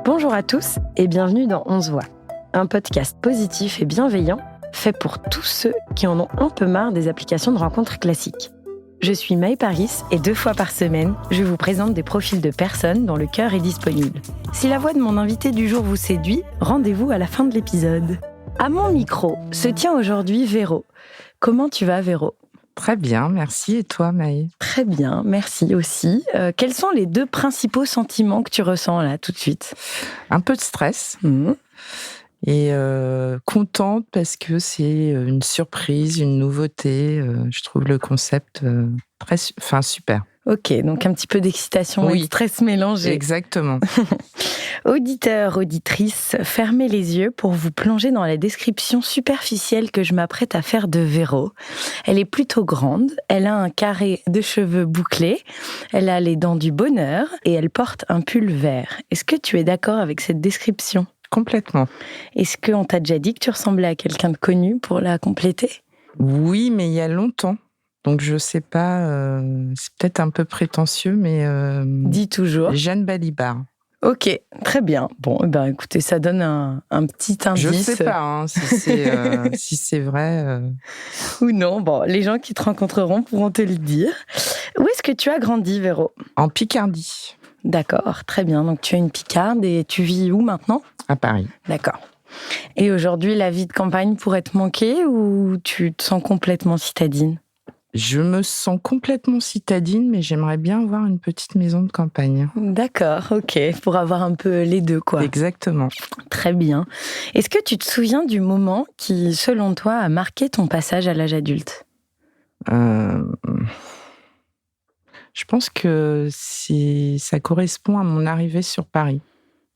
Bonjour à tous et bienvenue dans On se voit, un podcast positif et bienveillant fait pour tous ceux qui en ont un peu marre des applications de rencontres classiques. Je suis Maë Paris et 2 fois par semaine, je vous présente des profils de personnes dont le cœur est disponible. Si la voix de mon invité du jour vous séduit, rendez-vous à la fin de l'épisode. À mon micro se tient aujourd'hui Véro. Comment tu vas, Véro ? Très bien, merci. Et toi, Maë ? Très bien, merci aussi. Quels sont les 2 principaux sentiments que tu ressens là, tout de suite ? Un peu de stress et contente parce que c'est une surprise, une nouveauté. Je trouve le concept super. Ok, donc un petit peu d'excitation et de stress mélangé. Exactement. Auditeurs, auditrices, fermez les yeux pour vous plonger dans la description superficielle que je m'apprête à faire de Véro. Elle est plutôt grande, elle a un carré de cheveux bouclés, elle a les dents du bonheur et elle porte un pull vert. Est-ce que tu es d'accord avec cette description ? Complètement. Est-ce qu'on t'a déjà dit que tu ressemblais à quelqu'un de connu pour la compléter ? Oui, mais il y a longtemps. Donc je sais pas, c'est peut-être un peu prétentieux, mais... Dis toujours. Jeanne Balibar. Ok, très bien. Bon, écoutez, ça donne un petit indice. Je sais pas si c'est vrai. Ou non. Bon, les gens qui te rencontreront pourront te le dire. Où est-ce que tu as grandi, Véro ? En Picardie. D'accord, très bien. Donc tu es une Picarde et tu vis où maintenant ? À Paris. D'accord. Et aujourd'hui, la vie de campagne pourrait te manquer ou tu te sens complètement citadine ? Je me sens complètement citadine, mais j'aimerais bien avoir une petite maison de campagne. D'accord, ok, pour avoir un peu les deux, quoi. Exactement. Très bien. Est-ce que tu te souviens du moment qui, selon toi, a marqué ton passage à l'âge adulte ? Je pense que ça correspond à mon arrivée sur Paris.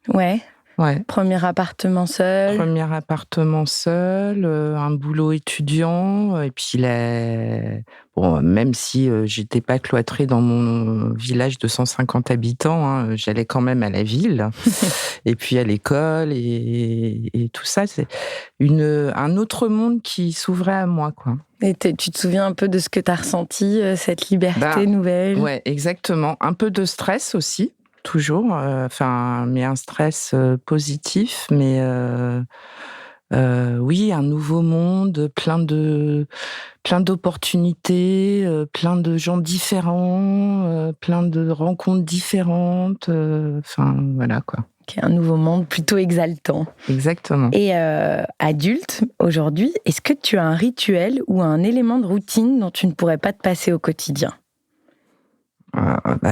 Ouais. Ouais. Premier appartement seul, un boulot étudiant, et puis même si j'étais pas cloîtrée dans mon village de 150 habitants, j'allais quand même à la ville, et puis à l'école, et tout ça, c'est un autre monde qui s'ouvrait à moi, quoi. Et tu te souviens un peu de ce que tu as ressenti, cette liberté nouvelle ? Ouais, exactement. Un peu de stress aussi. Toujours, mais un stress positif, mais oui, un nouveau monde, plein d'opportunités, plein de gens différents, plein de rencontres différentes, voilà quoi. Okay, un nouveau monde plutôt exaltant. Exactement. Et adulte, aujourd'hui, est-ce que tu as un rituel ou un élément de routine dont tu ne pourrais pas te passer au quotidien ?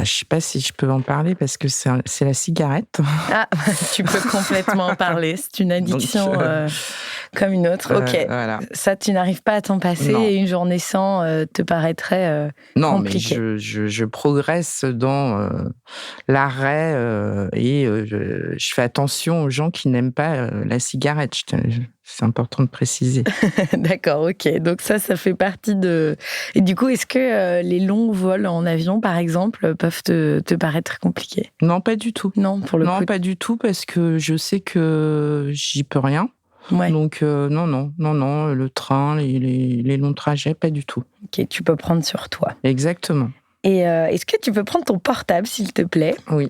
Je sais pas si je peux en parler parce que c'est la cigarette. Ah, tu peux complètement en parler. C'est une addiction comme une autre. Ok, voilà. Ça, tu n'arrives pas à t'en passer. Non. Et une journée sans te paraîtrait compliqué. Non, mais je progresse dans l'arrêt et je fais attention aux gens qui n'aiment pas la cigarette. C'est important de préciser. D'accord, ok. Donc ça fait partie de... Et du coup, est-ce que les longs vols en avion, par exemple, peuvent te paraître compliqués ? Non, pas du tout. Non, pour le coup. Non, pas du tout, parce que je sais que j'y peux rien. Ouais. Donc non, le train, les longs trajets, pas du tout. Ok, tu peux prendre sur toi. Exactement. Et est-ce que tu peux prendre ton portable, s'il te plaît ? Oui.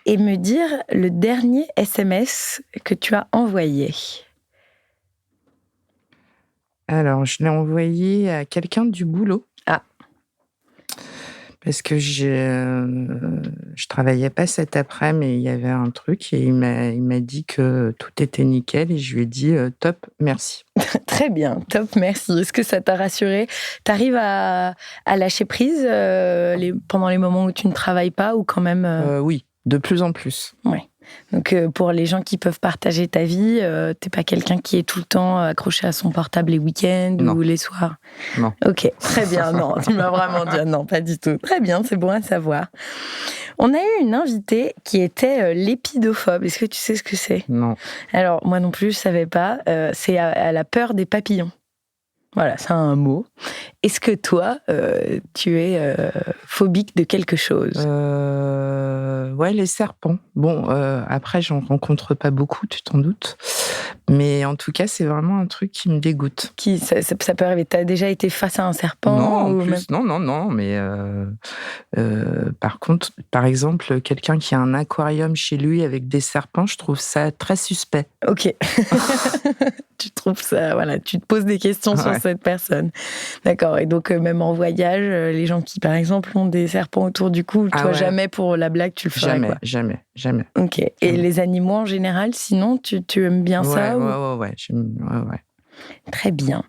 Et me dire le dernier SMS que tu as envoyé ? Alors, je l'ai envoyé à quelqu'un du boulot. Ah. Parce que je travaillais pas cet après, mais il y avait un truc et il m'a dit que tout était nickel et je lui ai dit top, merci. Très bien, top, merci. Est-ce que ça t'a rassuré ? T'arrives à lâcher prise pendant les moments où tu ne travailles pas ou quand même Oui, de plus en plus. Ouais. Donc pour les gens qui peuvent partager ta vie, t'es pas quelqu'un qui est tout le temps accroché à son portable les week-ends ou les soirs ? Non. Ok, très bien. Non, tu m'as vraiment dit non, pas du tout. Très bien, c'est bon à savoir. On a eu une invitée qui était lépidophobe. Est-ce que tu sais ce que c'est ? Non. Alors, moi non plus, je savais pas. C'est à la peur des papillons. Voilà, c'est un mot. Est-ce que toi, tu es phobique de quelque chose ? Ouais, les serpents. Bon, après, j'en rencontre pas beaucoup, tu t'en doutes. Mais en tout cas, c'est vraiment un truc qui me dégoûte. Ça peut arriver. T'as déjà été face à un serpent? Non, en plus, non. Mais par contre, par exemple, quelqu'un qui a un aquarium chez lui avec des serpents, je trouve ça très suspect. Ok. Tu trouves ça, voilà, tu te poses des questions sur cette personne. D'accord. Et donc, même en voyage, les gens qui, par exemple, ont des serpents autour du cou, toi, jamais pour la blague, tu le ferais, Jamais. Ok. Et les animaux en général, sinon, tu aimes bien ça? Ouais. Très bien.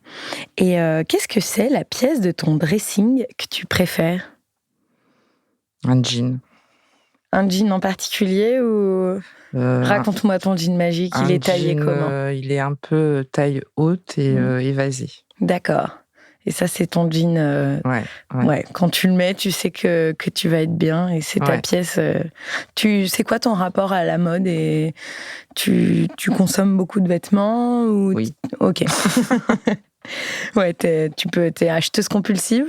Et qu'est-ce que c'est la pièce de ton dressing que tu préfères? Un jean. Un jean en particulier ou... Raconte-moi ton jean magique, il est taillé comment? Il est un peu taille haute et évasé. D'accord. Et ça, c'est ton jean. Ouais. Quand tu le mets, tu sais que tu vas être bien et c'est ta pièce. C'est quoi ton rapport à la mode et tu consommes beaucoup de vêtements ou... Oui. Ok. Ouais, t'es acheteuse compulsive?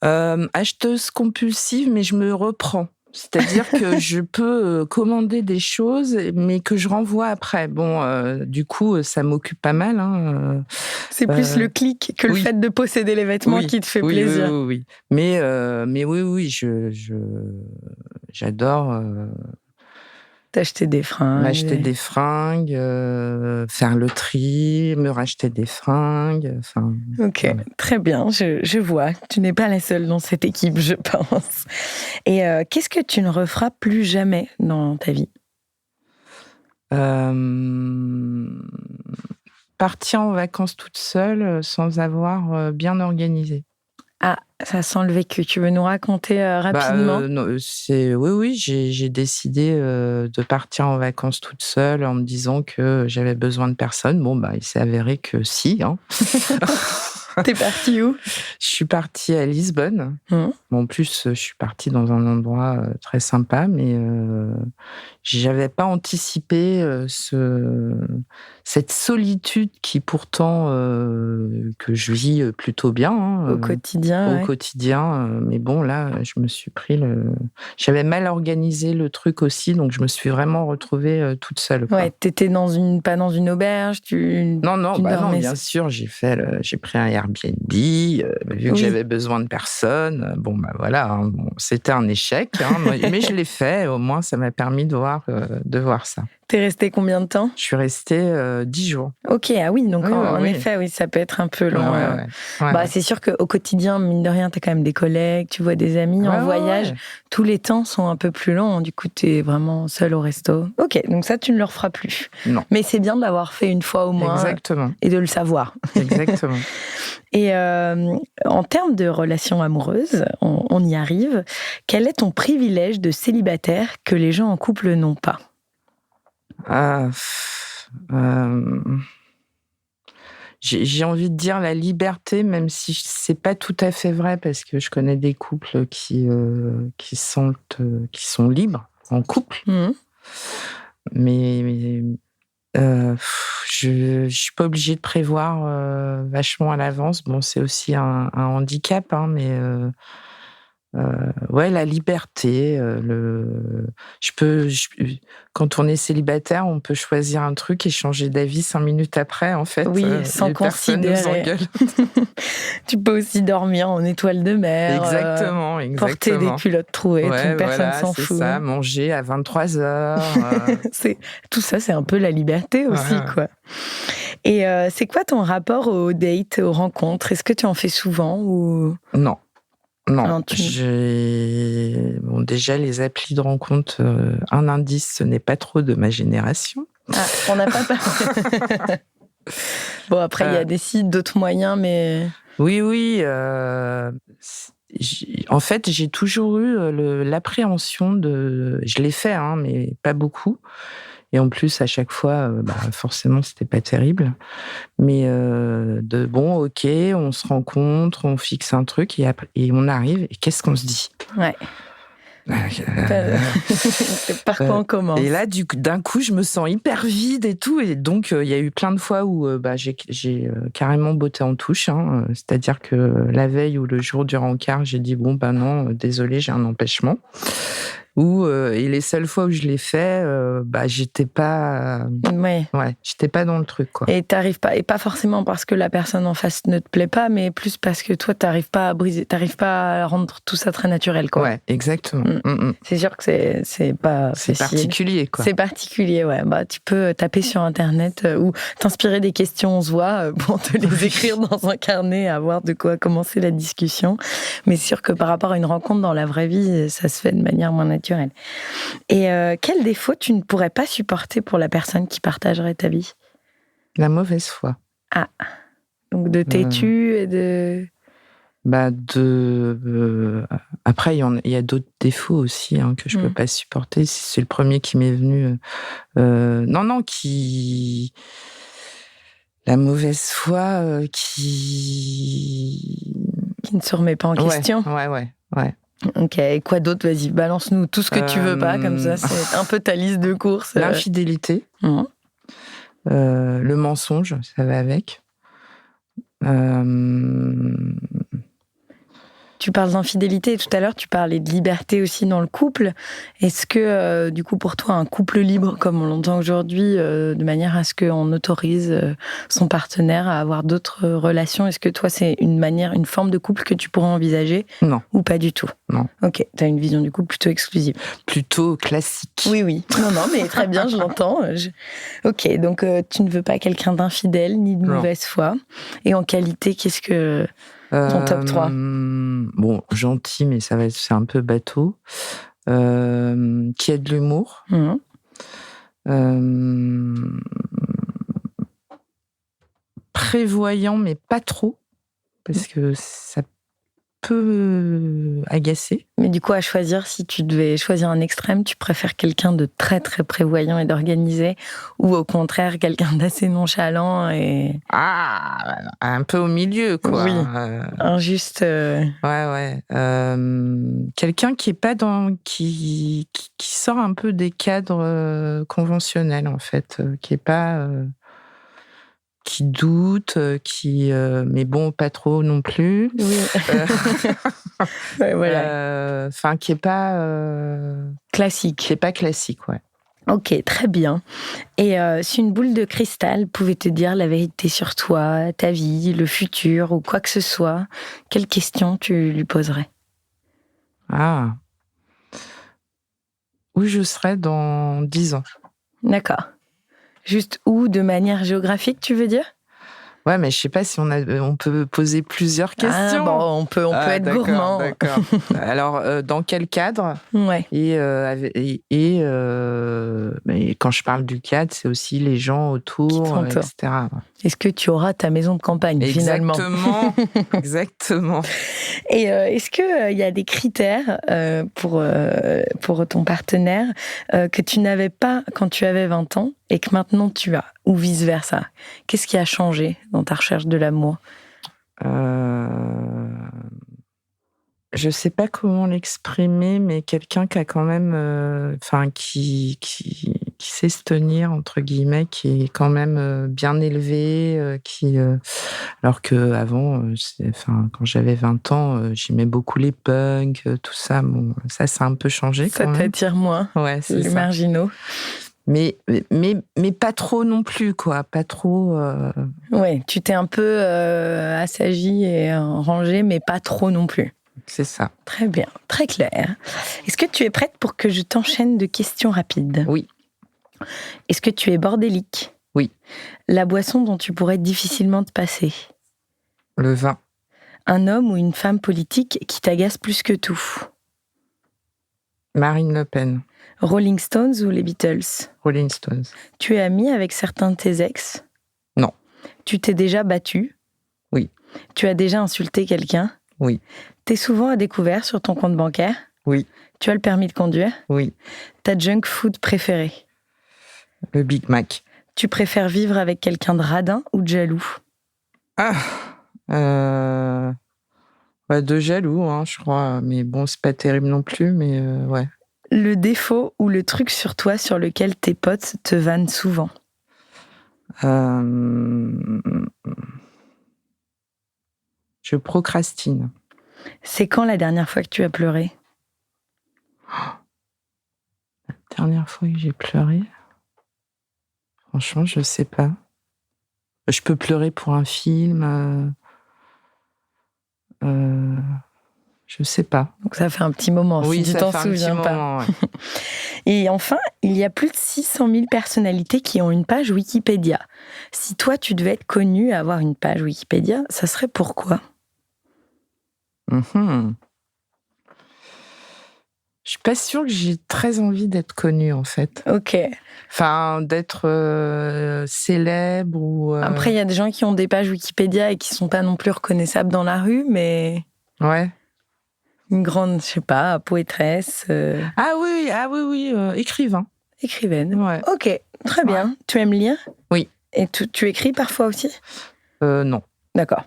Acheteuse compulsive, mais je me reprends. C'est-à-dire que je peux commander des choses, mais que je renvoie après. Bon, du coup, ça m'occupe pas mal. Hein. C'est plus le clic que le fait de posséder les vêtements qui te fait plaisir. Oui. Mais oui, j'adore... T'acheter des fringues. M'acheter des fringues, faire le tri, me racheter des fringues. Ok, très bien, je vois. Tu n'es pas la seule dans cette équipe, je pense. Et qu'est-ce que tu ne referas plus jamais dans ta vie? Partir en vacances toute seule sans avoir bien organisé. Ah, ça sent le vécu. Tu veux nous raconter rapidement? Oui, j'ai décidé de partir en vacances toute seule en me disant que j'avais besoin de personne. Bon, il s'est avéré que si. Hein. T'es partie où? Je suis partie à Lisbonne. En plus, je suis partie dans un endroit très sympa, mais j'avais pas anticipé cette solitude qui pourtant que je vis plutôt bien au quotidien. Mais bon, là, je me suis pris j'avais mal organisé le truc aussi, donc je me suis vraiment retrouvée toute seule. Ouais, t'étais pas dans une auberge, Non, bien sûr, j'ai pris un Airbnb, vu que j'avais besoin de personne. Voilà, c'était un échec, mais je l'ai fait. Au moins, ça m'a permis de voir ça. T'es restée combien de temps? Je suis restée 10 jours. Ok, donc en effet, oui, ça peut être un peu long. C'est sûr qu'au quotidien, mine de rien, t'as quand même des collègues, tu vois des amis. En voyage, tous les temps sont un peu plus longs. Du coup, t'es vraiment seule au resto. Ok, donc ça, tu ne le referas plus. Non. Mais c'est bien de l'avoir fait une fois au moins. Exactement. Et de le savoir. Exactement. Et en termes de relations amoureuses, on y arrive. Quel est ton privilège de célibataire que les gens en couple n'ont pas? J'ai envie de dire la liberté, même si c'est pas tout à fait vrai, parce que je connais des couples qui sont libres en couple. Mais je suis pas obligée de prévoir vachement à l'avance. Bon, c'est aussi un handicap, mais la liberté, quand on est célibataire, on peut choisir un truc et changer d'avis 5 minutes après, en fait. Oui, sans considérer. Personne nous engueule. Tu peux aussi dormir en étoile de mer. Exactement. Porter des culottes trouées, personne s'en fout. C'est ça, manger à 23h. Tout ça, c'est un peu la liberté aussi, quoi. Et c'est quoi ton rapport aux dates, aux rencontres? Est-ce que tu en fais souvent ou... Non, déjà, les applis de rencontre, un indice, ce n'est pas trop de ma génération. Ah, on n'a pas parlé. Bon, après, il y a des sites, d'autres moyens, mais... Oui. En fait, j'ai toujours eu l'appréhension de... Je l'ai fait, mais pas beaucoup. Et en plus, à chaque fois, forcément, c'était pas terrible. Mais ok, on se rencontre, on fixe un truc et on arrive. Et qu'est-ce qu'on se dit? Ouais. Par quoi on commence? Et là, d'un coup, je me sens hyper vide et tout. Et donc, il y a eu plein de fois où j'ai carrément botté en touche. C'est-à-dire que la veille ou le jour du rencard, j'ai dit non, désolé, j'ai un empêchement. Et les seules fois où je l'ai fait, j'étais pas dans le truc, quoi. Et t'arrives pas, et pas forcément parce que la personne en face ne te plaît pas, mais plus parce que toi t'arrives pas à rendre tout ça très naturel, quoi. Ouais, exactement. C'est sûr que c'est pas c'est facile. particulier, quoi. C'est particulier, ouais. Tu peux taper sur Internet ou t'inspirer des questions, on se voit, pour te les écrire dans un carnet, à voir de quoi commencer la discussion. Mais c'est sûr que par rapport à une rencontre dans la vraie vie, ça se fait de manière moins naturelle. Et quel défaut tu ne pourrais pas supporter pour la personne qui partagerait ta vie ? La mauvaise foi. Ah, donc de têtu et de... Après, il y a d'autres défauts aussi que je peux pas supporter. C'est le premier qui m'est venu. La mauvaise foi qui ne se remet pas en question. Ouais. Ok, et quoi d'autre ? Vas-y, balance-nous tout ce que tu veux pas, comme ça, c'est un peu ta liste de courses. L'infidélité, le mensonge, ça va avec. Tu parles d'infidélité et tout à l'heure, tu parlais de liberté aussi dans le couple. Est-ce que, du coup, pour toi, un couple libre, comme on l'entend aujourd'hui, de manière à ce qu'on autorise son partenaire à avoir d'autres relations, est-ce que toi, c'est une forme de couple que tu pourrais envisager ? Non. Ou pas du tout ? Non. Ok, tu as une vision du couple plutôt exclusive. Plutôt classique. Oui. Non, mais très bien, je l'entends. Ok, donc tu ne veux pas quelqu'un d'infidèle ni de mauvaise foi. Et en qualité, qu'est-ce que... Ton top 3. Bon, gentil, mais c'est un peu bateau. Qui a de l'humour. Prévoyant, mais pas trop, parce que ça peut agacer. Mais du coup, à choisir, si tu devais choisir un extrême, tu préfères quelqu'un de très très prévoyant et d'organisé, ou au contraire quelqu'un d'assez nonchalant et... un peu au milieu, quoi. Oui, injuste. Ouais. Quelqu'un qui est pas qui sort un peu des cadres conventionnels, en fait, qui est pas... qui doute, mais bon, pas trop non plus. Oui. Voilà. Qui est pas classique. Qui est pas classique, ouais. Ok, très bien. Et si une boule de cristal pouvait te dire la vérité sur toi, ta vie, le futur ou quoi que ce soit, quelle question tu lui poserais ? Où je serais dans 10 ans. D'accord. Juste où, de manière géographique, tu veux dire ? Ouais, mais je sais pas si on peut poser plusieurs questions. On peut être gourmand. D'accord. Alors, dans quel cadre ? Ouais. Mais quand je parle du cadre, c'est aussi les gens autour, etc. Est-ce que tu auras ta maison de campagne, finalement ? Exactement. Et est-ce qu'il y a des critères pour ton partenaire que tu n'avais pas quand tu avais 20 ans et que maintenant tu as, ou vice-versa ? Qu'est-ce qui a changé dans ta recherche de l'amour ? Je sais pas comment l'exprimer, mais quelqu'un qui a quand même, qui sait se tenir, entre guillemets, qui est quand même bien élevé, alors que avant, quand j'avais 20 ans, j'aimais beaucoup les punks, tout ça. Bon, ça a un peu changé quand même. Ça t'attire moins, ouais, c'est les ça. marginaux. Mais pas trop non plus, quoi. Pas trop... Ouais, tu t'es un peu assagi et rangé, mais pas trop non plus. C'est ça. Très bien, très clair. Est-ce que tu es prête pour que je t'enchaîne de questions rapides ? Oui. Est-ce que tu es bordélique ? Oui. La boisson dont tu pourrais difficilement te passer ? Le vin. Un homme ou une femme politique qui t'agace plus que tout ? Marine Le Pen. Rolling Stones ou les Beatles ? Rolling Stones. Tu es ami avec certains de tes ex ? Non. Tu t'es déjà battu ? Oui. Tu as déjà insulté quelqu'un ? Oui. T'es souvent à découvert sur ton compte bancaire ? Oui. Tu as le permis de conduire ? Oui. Ta junk food préférée ? Le Big Mac. Tu préfères vivre avec quelqu'un de radin ou de jaloux ? De jaloux, je crois. Mais bon, c'est pas terrible non plus, mais ouais. Le défaut ou le truc sur toi sur lequel tes potes te vannent souvent ? Je procrastine. C'est quand la dernière fois que tu as pleuré ? dernière fois que j'ai pleuré? Franchement, je sais pas. Je peux pleurer pour un film. Je sais pas. Donc ça fait un petit moment, oui, si tu t'en souviens pas. Moment, ouais. Et enfin, il y a plus de 600 000 personnalités qui ont une page Wikipédia. Si toi, tu devais être connu à avoir une page Wikipédia, ça serait pourquoi? Je suis pas sûre que j'ai très envie d'être connue, en fait. Ok. Enfin, d'être célèbre ou... Après, il y a des gens qui ont des pages Wikipédia et qui sont pas non plus reconnaissables dans la rue, mais... Ouais. Une grande, je sais pas, poétresse... Ah oui, écrivain. Écrivaine. Ouais. Ok, très bien. Ouais. Tu aimes lire? Oui. Et tu écris parfois aussi? Non. D'accord.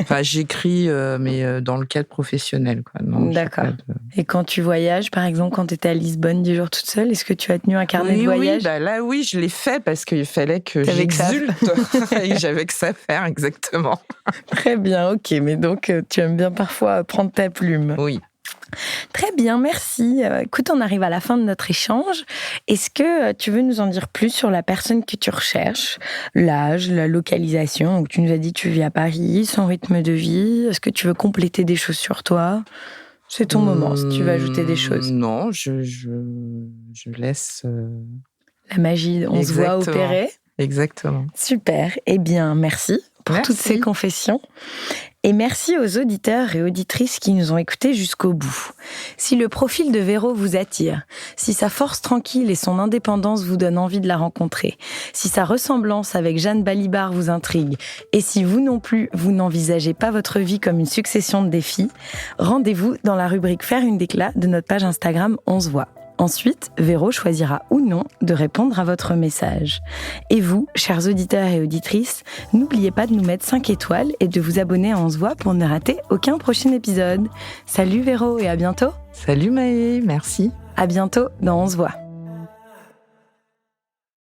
Enfin, j'écris, mais dans le cadre professionnel, quoi. Non, d'accord. Et quand tu voyages, par exemple, quand tu étais à Lisbonne 10 jours toute seule, est-ce que tu as tenu un carnet de voyage? Oui, là, oui, je l'ai fait parce qu'il fallait que j'exulte. Et j'avais que ça à faire, exactement. Très bien, ok. Mais donc, tu aimes bien parfois prendre ta plume. Oui. Très bien, merci. Écoute, on arrive à la fin de notre échange. Est-ce que tu veux nous en dire plus sur la personne que tu recherches? L'âge, la localisation? Donc, tu nous as dit que tu vis à Paris, son rythme de vie. Est-ce que tu veux compléter des choses sur toi? C'est ton moment, si tu veux ajouter des choses. Non, je laisse... La magie, on se voit opérer. Exactement. Super. Eh bien, merci pour toutes ces confessions. Et merci aux auditeurs et auditrices qui nous ont écoutés jusqu'au bout. Si le profil de Véro vous attire, si sa force tranquille et son indépendance vous donnent envie de la rencontrer, si sa ressemblance avec Jeanne Balibar vous intrigue, et si vous non plus, vous n'envisagez pas votre vie comme une succession de défis, rendez-vous dans la rubrique Faire une déclat de notre page Instagram On se voit. Ensuite, Véro choisira ou non de répondre à votre message. Et vous, chers auditeurs et auditrices, n'oubliez pas de nous mettre 5 étoiles et de vous abonner à On se voit pour ne rater aucun prochain épisode. Salut Véro et à bientôt. Salut Maë, merci. À bientôt dans On se voit.